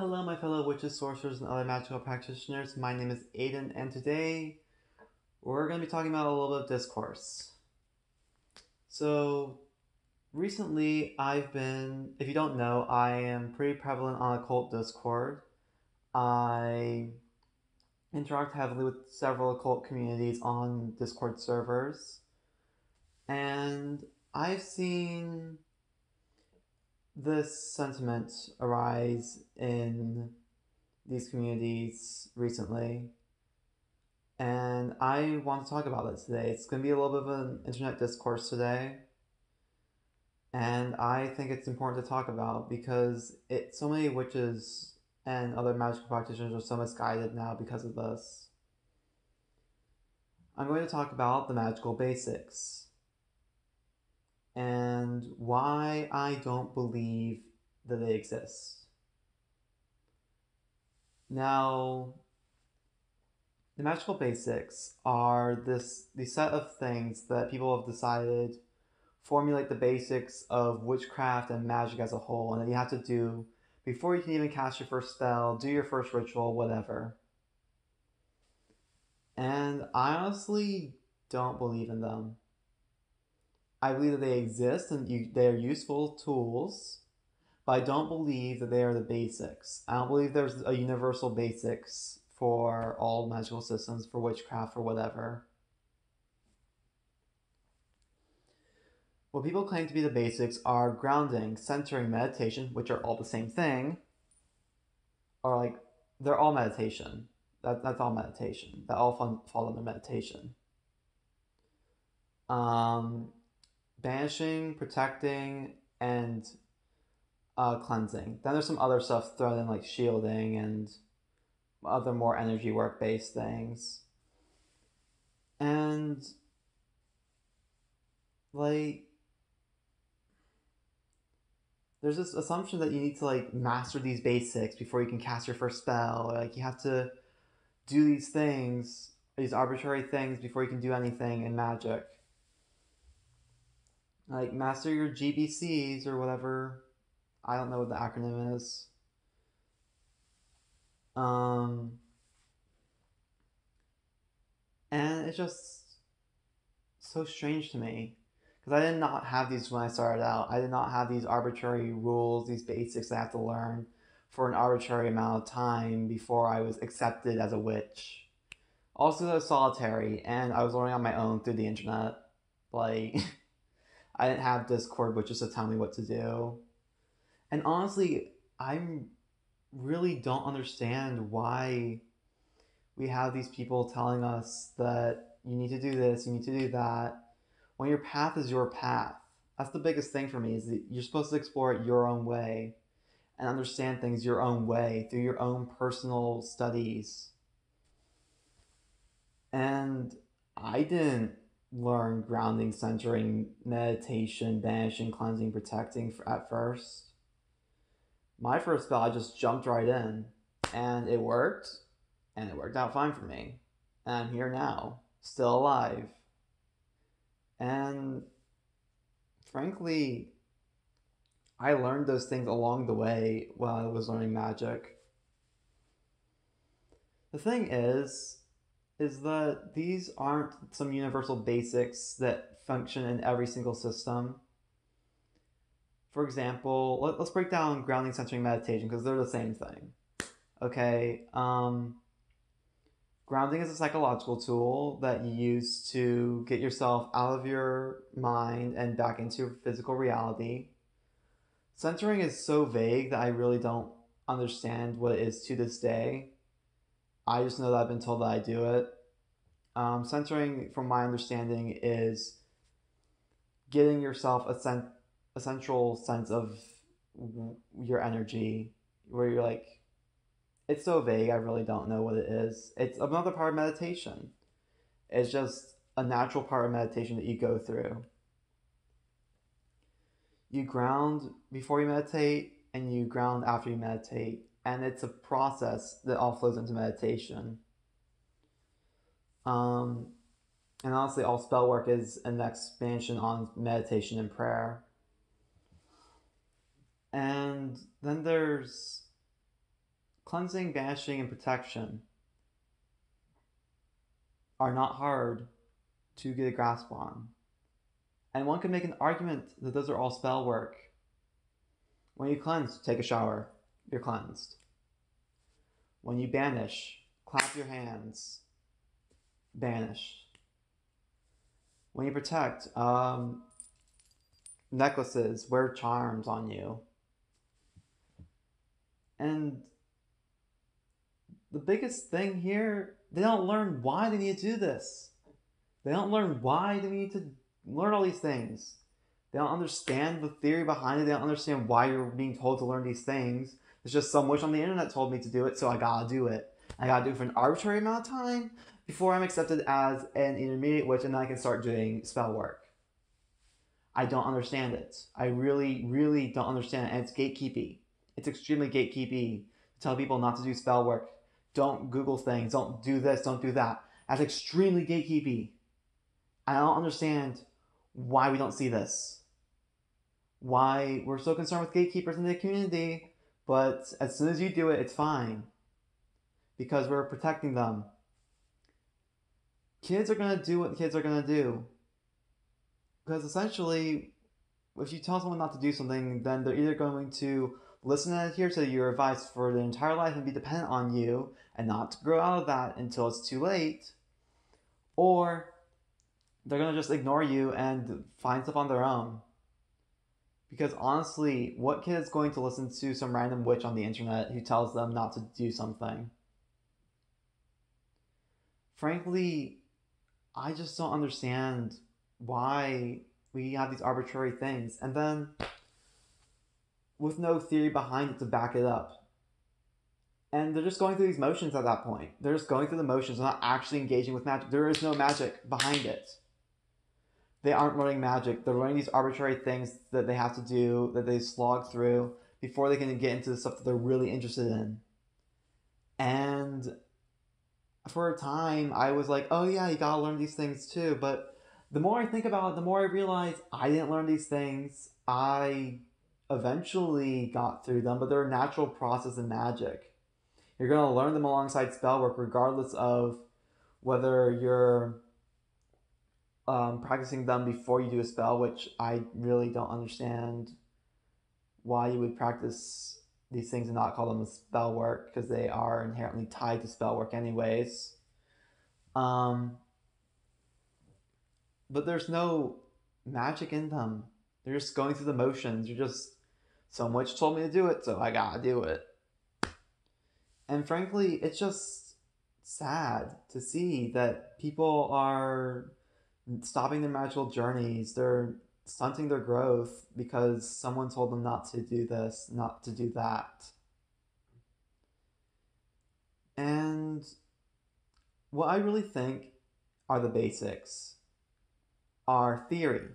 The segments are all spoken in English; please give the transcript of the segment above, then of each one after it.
Hello, my fellow witches, sorcerers, and other magical practitioners. My name is Aiden, and today we're going to be talking about a little bit of discourse. So, recently if you don't know, I am pretty prevalent on occult Discord. I interact heavily with several occult communities on Discord servers, and I've seen this sentiment arise in these communities recently, and I want to talk about it today. It's going to be a little bit of an internet discourse today, and I think it's important to talk about because so many witches and other magical practitioners are so misguided now because of this. I'm going to talk about the magical basics and why I don't believe that they exist. Now, the magical basics are the set of things that people have decided formulate the basics of witchcraft and magic as a whole, and that you have to do before you can even cast your first spell, do your first ritual, whatever. And I honestly don't believe in them. I believe that they exist and they are useful tools, but I don't believe that they are the basics. I don't believe there's a universal basics for all magical systems, for witchcraft, or whatever. What people claim to be the basics are grounding, centering, meditation, which are all the same thing, or they're all meditation. That's all meditation. That all fall under meditation. Um, Banishing, protecting, and cleansing. Then there's some other stuff thrown in like shielding and other more energy work based things. And like there's this assumption that you need to master these basics before you can cast your first spell. Like you have to do these things, these arbitrary things before you can do anything in magic. Like master your GBCs or whatever. I don't know what the acronym is. Um, and it's just so strange to me because I did not have these when I started out. I did not have these arbitrary rules, these basics I have to learn for an arbitrary amount of time before I was accepted as a witch. Also, I was solitary and I was learning on my own through the internet. Like, I didn't have Discord witches to tell me what to do. And honestly, I really don't understand why we have these people telling us that you need to do this, you need to do that, when your path is your path. That's the biggest thing for me, is that you're supposed to explore it your own way and understand things your own way through your own personal studies. And I didn't learn grounding, centering, meditation, banishing, cleansing, protecting at first. My first spell, I just jumped right in, and it worked, and it worked out fine for me. And I'm here now, still alive. And frankly, I learned those things along the way while I was learning magic. The thing is that these aren't some universal basics that function in every single system. For example, let's break down grounding, centering, meditation because they're the same thing. Okay, grounding is a psychological tool that you use to get yourself out of your mind and back into physical reality. Centering is so vague that I really don't understand what it is to this day. I just know that I've been told that I do it. Centering, from my understanding, is getting yourself a central sense of your energy, where you're like, it's so vague, I really don't know what it is. It's another part of meditation. It's just a natural part of meditation that you go through. You ground before you meditate, and you ground after you meditate. And it's a process that all flows into meditation. Um, and honestly, all spell work is an expansion on meditation and prayer. And then there's cleansing, banishing, and protection are not hard to get a grasp on. And one can make an argument that those are all spell work. When you cleanse, take a shower, you're cleansed. When you banish, clap your hands, banish. When you protect, necklaces, wear charms on you. And the biggest thing here, they don't learn why they need to do this. They don't learn why they need to learn all these things. They don't understand the theory behind it. They don't understand why you're being told to learn these things. It's just some witch on the internet told me to do it, so I gotta do it. I gotta do it for an arbitrary amount of time before I'm accepted as an intermediate witch, and then I can start doing spell work. I don't understand it. I really, really don't understand it, and it's gatekeepy. It's extremely gatekeepy to tell people not to do spell work. Don't Google things. Don't do this. Don't do that. That's extremely gatekeepy. I don't understand why we don't see this. Why we're so concerned with gatekeepers in the community, but as soon as you do it, it's fine. Because we're protecting them. Kids are going to do what kids are going to do. Because essentially, if you tell someone not to do something, then they're either going to listen and adhere to your advice for their entire life and be dependent on you and not grow out of that until it's too late, or they're going to just ignore you and find stuff on their own. Because honestly, what kid is going to listen to some random witch on the internet who tells them not to do something? Frankly, I just don't understand why we have these arbitrary things, and then with no theory behind it to back it up. And they're just going through these motions at that point. They're just going through the motions. They're not actually engaging with magic. There is no magic behind it. They aren't learning magic. They're learning these arbitrary things that they have to do, that they slog through before they can get into the stuff that they're really interested in. And for a time, I was like, oh yeah, you gotta learn these things too. But the more I think about it, the more I realize I didn't learn these things. I eventually got through them, but they're a natural process in magic. You're going to learn them alongside spell work, regardless of whether you're practicing them before you do a spell, which I really don't understand why you would practice these things and not call them a spell work, because they are inherently tied to spell work anyways. But there's no magic in them. They're just going through the motions. You're just, some witch told me to do it, so I gotta do it. And frankly, it's just sad to see that people are stopping their magical journeys. They're stunting their growth because someone told them not to do this, not to do that. And what I really think are the basics are theory,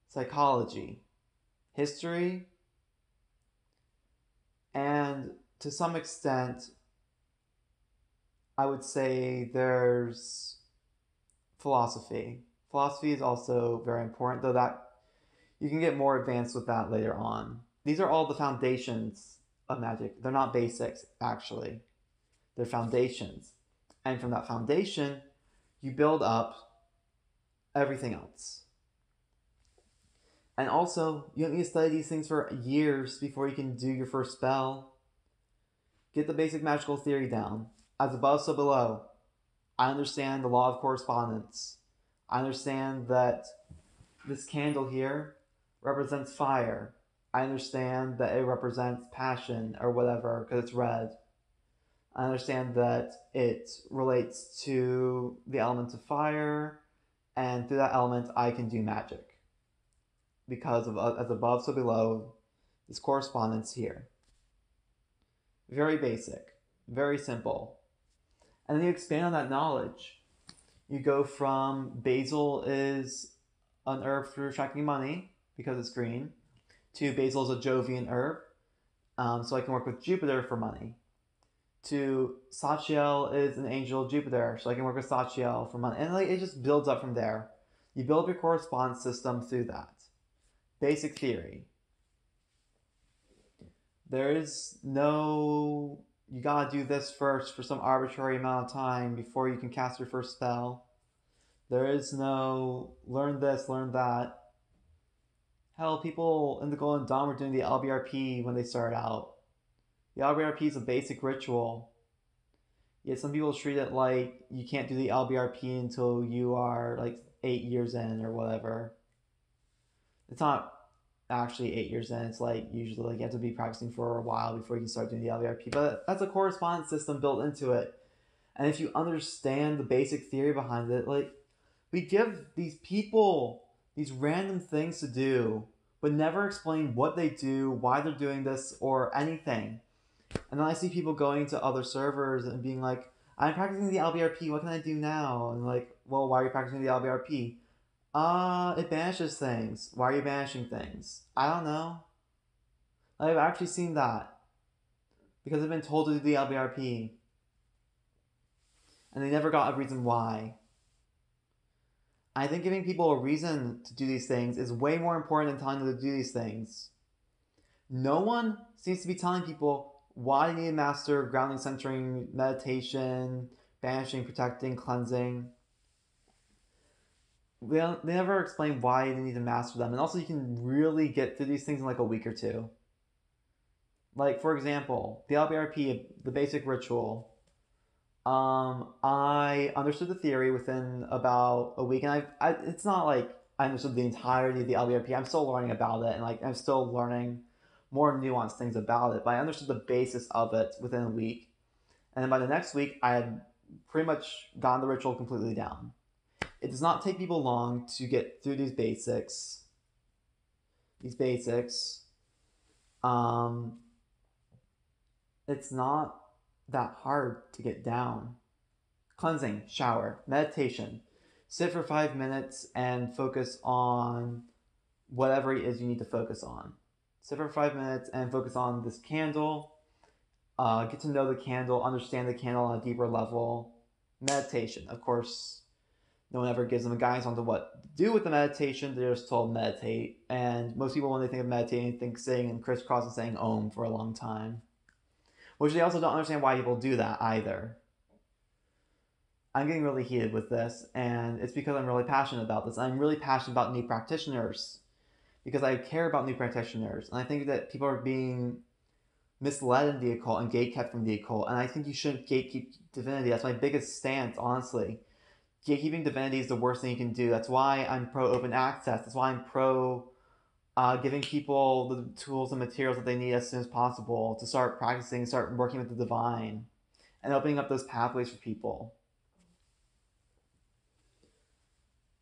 psychology, history, and to some extent, I would say there's philosophy. Philosophy is also very important, though that you can get more advanced with that later on. These are all the foundations of magic. They're not basics, actually. They're foundations. And from that foundation, you build up everything else. And also, you don't need to study these things for years before you can do your first spell. Get the basic magical theory down. As above, so below. I understand the law of correspondence. I understand that this candle here represents fire. I understand that it represents passion or whatever because it's red. I understand that it relates to the element of fire, and through that element I can do magic. Because of as above, so below, this correspondence here. Very basic, very simple. And then you expand on that knowledge. You go from basil is an herb for attracting money because it's green, to basil is a Jovian herb, so I can work with Jupiter for money. To Sachiel is an angel of Jupiter, so I can work with Sachiel for money. And like it just builds up from there. You build your correspondence system through that. Basic theory. There is no you gotta do this first for some arbitrary amount of time before you can cast your first spell. There is no learn this, learn that. Hell, people in the Golden Dawn were doing the LBRP when they started out. The LBRP is a basic ritual. Yet some people treat it like you can't do the LBRP until you are like 8 years in or whatever. It's not actually 8 years in. It's like usually like you have to be practicing for a while before you can start doing the LBRP. But that's a correspondence system built into it. And if you understand the basic theory behind it, like we give these people these random things to do, but never explain what they do, why they're doing this, or anything. And then I see people going to other servers and being like, I'm practicing the LBRP, what can I do now? And like, well, why are you practicing the LBRP? It banishes things. Why are you banishing things? I don't know. I've actually seen that. Because I've been told to do the LBRP. And they never got a reason why. I think giving people a reason to do these things is way more important than telling them to do these things. No one seems to be telling people why they need to master grounding, centering, meditation, banishing, protecting, cleansing. They never explain why they need to master them. And also you can really get through these things in like a week or two. Like, for example, the LBRP, the basic ritual. I understood the theory within about a week, and it's not like I understood the entirety of the LBRP. I'm still learning about it, and like I'm still learning more nuanced things about it. But I understood the basis of it within a week, and then by the next week, I had pretty much gotten the ritual completely down. It does not take people long to get through these basics. Um, it's not that hard to get down. Cleansing, shower, meditation. Sit for 5 minutes and focus on whatever it is you need to focus on. Sit for 5 minutes and focus on this candle. Get to know the candle, understand the candle on a deeper level. Meditation. Of course, no one ever gives them a guidance on what to do with the meditation. They're just told meditate. And most people, when they think of meditating, think sitting and crisscross and saying Om for a long time. Which they also don't understand why people do that either. I'm getting really heated with this, and it's because I'm really passionate about this. I'm really passionate about new practitioners because I care about new practitioners, and I think that people are being misled in the occult and gatekept from the occult, and I think you shouldn't gatekeep divinity. That's my biggest stance, honestly. Gatekeeping divinity is the worst thing you can do. That's why I'm pro open access. That's why I'm pro giving people the tools and materials that they need as soon as possible to start practicing, start working with the divine, and opening up those pathways for people.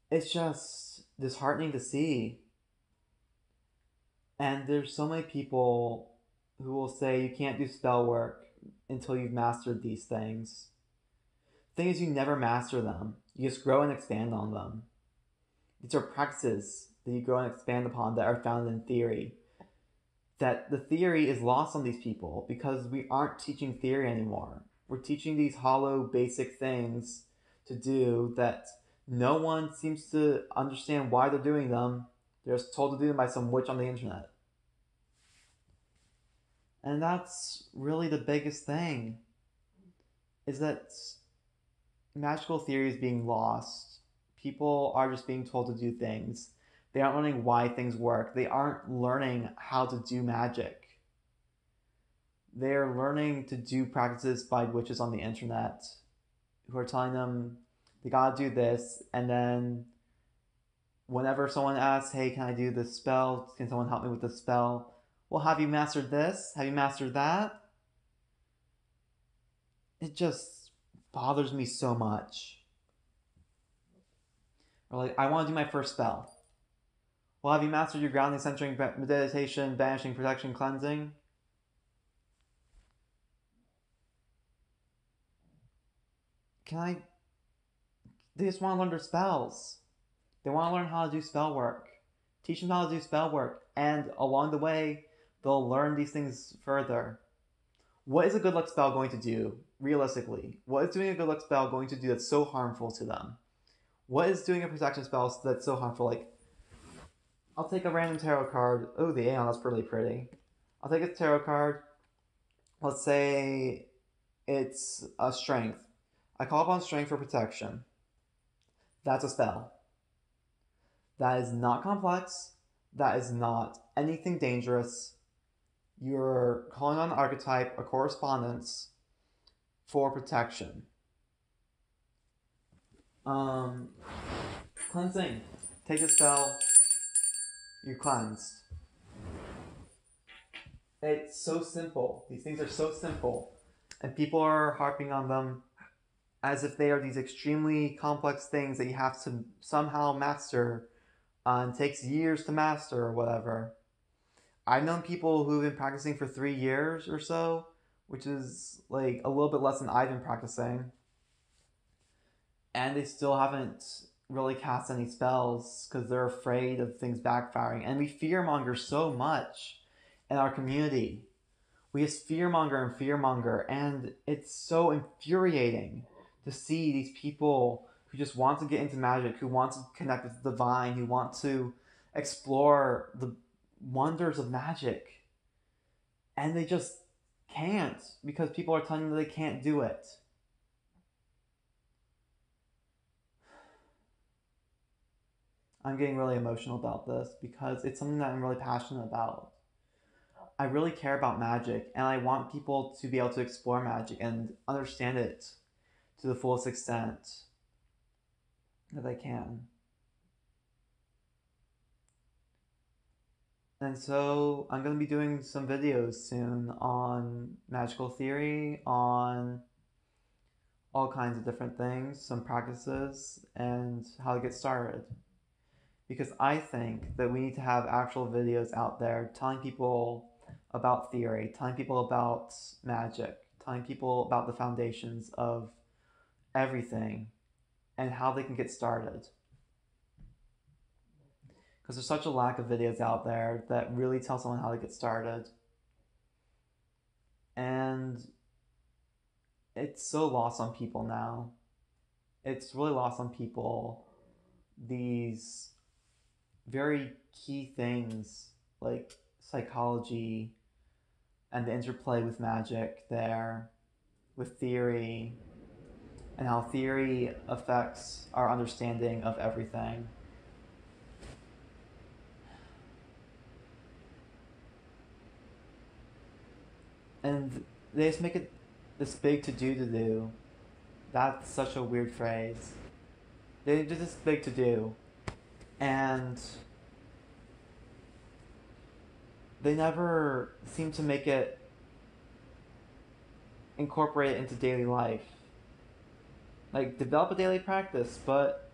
It's just disheartening to see. And there's so many people who will say you can't do spell work until you've mastered these things. The thing is, you never master them. You just grow and expand on them. These are practices that you grow and expand upon that are found in theory. That the theory is lost on these people because we aren't teaching theory anymore. We're teaching these hollow, basic things to do that no one seems to understand why they're doing them. They're just told to do them by some witch on the internet. And that's really the biggest thing, is that magical theory is being lost. People are just being told to do things. They aren't learning why things work. They aren't learning how to do magic. They're learning to do practices by witches on the internet who are telling them they gotta do this, and then whenever someone asks, hey, can I do this spell? Can someone help me with this spell? Well, have you mastered this? Have you mastered that? It just bothers me so much. Or like, I want to do my first spell. Well, have you mastered your grounding, centering, meditation, banishing, protection, cleansing? They just want to learn their spells. They want to learn how to do spell work. Teach them how to do spell work. And along the way, they'll learn these things further. What is a good luck spell going to do, realistically? What is doing a good luck spell going to do that's so harmful to them? What is doing a protection spell that's so harmful? Like, I'll take a random tarot card. Oh, the Aeon, that's really pretty. I'll take a tarot card. Let's say It's a strength. I call upon strength for protection. That's a spell. That is not complex. That is not anything dangerous. You're calling on an archetype, a correspondence, for protection. Cleansing. Take a spell. You're cleansed. It's so simple. These things are so simple. And people are harping on them as if they are these extremely complex things that you have to somehow master and takes years to master or whatever. I've known people who've been practicing for 3 years or so, which is like a little bit less than I've been practicing, and they still haven't really cast any spells because they're afraid of things backfiring. And we fearmonger so much in our community. We just fearmonger, and it's so infuriating to see these people who just want to get into magic, who want to connect with the divine, who want to explore the wonders of magic, and they just can't because people are telling them they can't do it. I'm getting really emotional about this because it's something that I'm really passionate about. I really care about magic, and I want people to be able to explore magic and understand it to the fullest extent that they can. And so I'm going to be doing some videos soon on magical theory, on all kinds of different things, some practices, and how to get started. Because I think that we need to have actual videos out there telling people about theory, telling people about magic, telling people about the foundations of everything and how they can get started. Because there's such a lack of videos out there that really tell someone how to get started. And it's so lost on people now. It's really lost on people these very key things like psychology and the interplay with magic there, with theory, and how theory affects our understanding of everything. And they just make it this big to-do. That's such a weird phrase. They do this big to-do, and they never seem to make it incorporate it into daily life. Like, develop a daily practice, but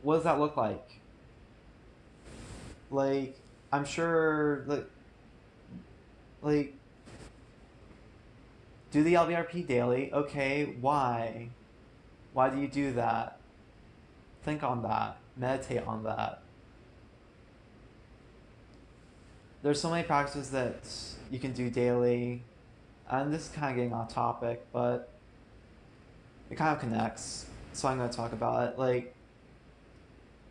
what does that look like? Like, I'm sure, like do the LBRP daily. Okay, why? Why do you do that? Think on that. Meditate on that. There's so many practices that you can do daily, and this is kind of getting off topic, but it kind of connects, so I'm going to talk about it. Like,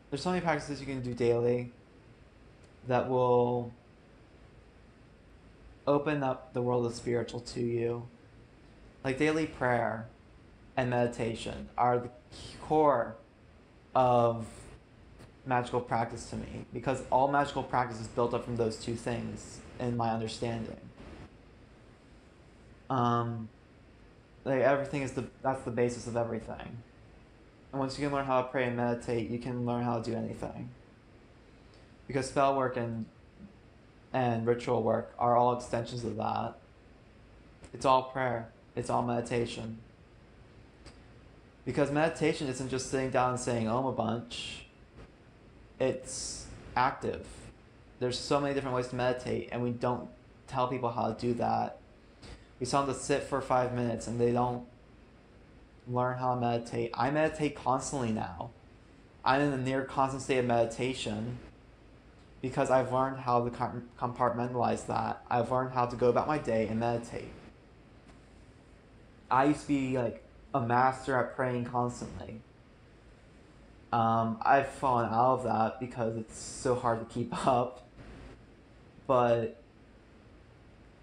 there's so many practices you can do daily that will open up the world of spiritual to you. Like, daily prayer and meditation are the core of magical practice to me, because all magical practice is built up from those two things in my understanding. Like, everything is that's the basis of everything. And once you can learn how to pray and meditate, you can learn how to do anything. Because spell work and ritual work are all extensions of that. It's all prayer. It's all meditation. Because meditation isn't just sitting down and saying Om a bunch. It's active. There's so many different ways to meditate, and we don't tell people how to do that. We tell them to sit for 5 minutes, and they don't learn how to meditate. I meditate constantly now. I'm in a near constant state of meditation because I've learned how to compartmentalize that. I've learned how to go about my day and meditate. I used to be like a master at praying constantly. I've fallen out of that because it's so hard to keep up. But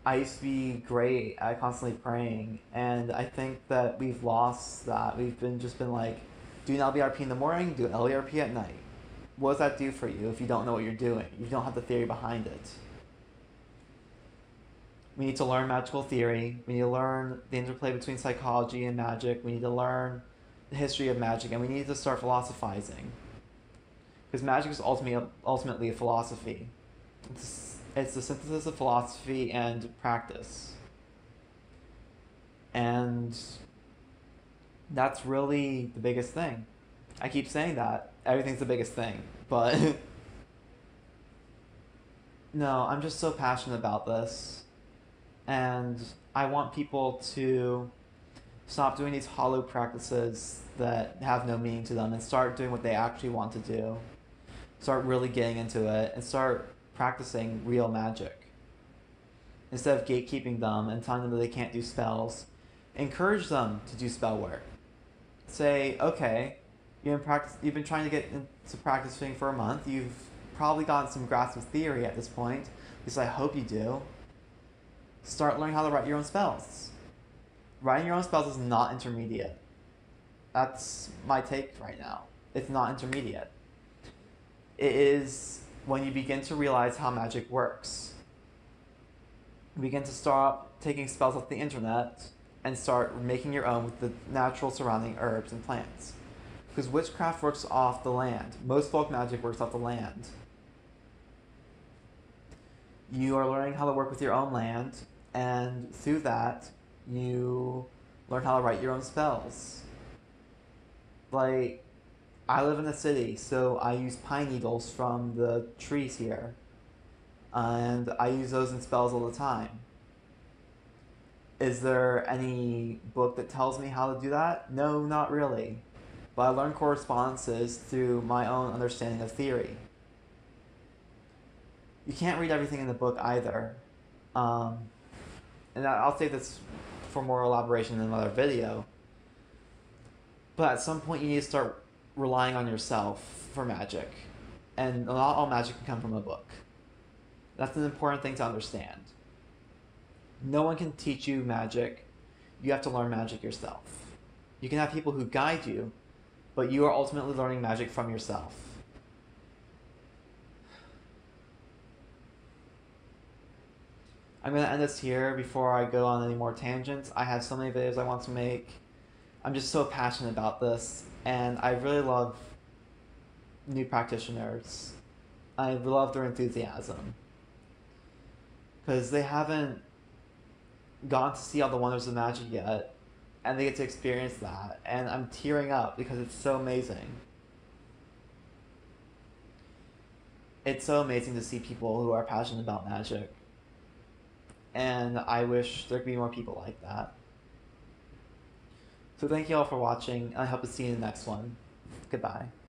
I used to be great at constantly praying, and I think that we've lost that. We've been like, do an LBRP in the morning, do an LBRP at night. What does that do for you if you don't know what you're doing? You don't have the theory behind it. We need to learn magical theory. We need to learn the interplay between psychology and magic. We need to learn the history of magic, and we need to start philosophizing. Because magic is ultimately a philosophy. It's the synthesis of philosophy and practice. And that's really the biggest thing. I keep saying that. Everything's the biggest thing. But no, I'm just so passionate about this. And I want people to stop doing these hollow practices that have no meaning to them and start doing what they actually want to do. Start really getting into it and start practicing real magic. Instead of gatekeeping them and telling them that they can't do spells, encourage them to do spell work. Say, okay, you've been trying to get into practicing for a month. You've probably gotten some grasp of theory at this point. At least I hope you do. Start learning how to write your own spells. Writing your own spells is not intermediate. That's my take right now. It's not intermediate. It is when you begin to realize how magic works. You begin to stop taking spells off the internet and start making your own with the natural surrounding herbs and plants. Because witchcraft works off the land. Most folk magic works off the land. You are learning how to work with your own land, and through that, you learn how to write your own spells. Like, I live in a city, so I use pine needles from the trees here. And I use those in spells all the time. Is there any book that tells me how to do that? No, not really. But I learn correspondences through my own understanding of theory. You can't read everything in the book either. And I'll save this for more elaboration in another video. But at some point you need to start relying on yourself for magic. And not all magic can come from a book. That's an important thing to understand. No one can teach you magic. You have to learn magic yourself. You can have people who guide you, but you are ultimately learning magic from yourself. I'm going to end this here before I go on any more tangents. I have so many videos I want to make. I'm just so passionate about this, and I really love new practitioners. I love their enthusiasm. Because they haven't gone to see all the wonders of magic yet, and they get to experience that, and I'm tearing up because it's so amazing. It's so amazing to see people who are passionate about magic, and I wish there could be more people like that. So thank you all for watching, and I hope to see you in the next one. Goodbye.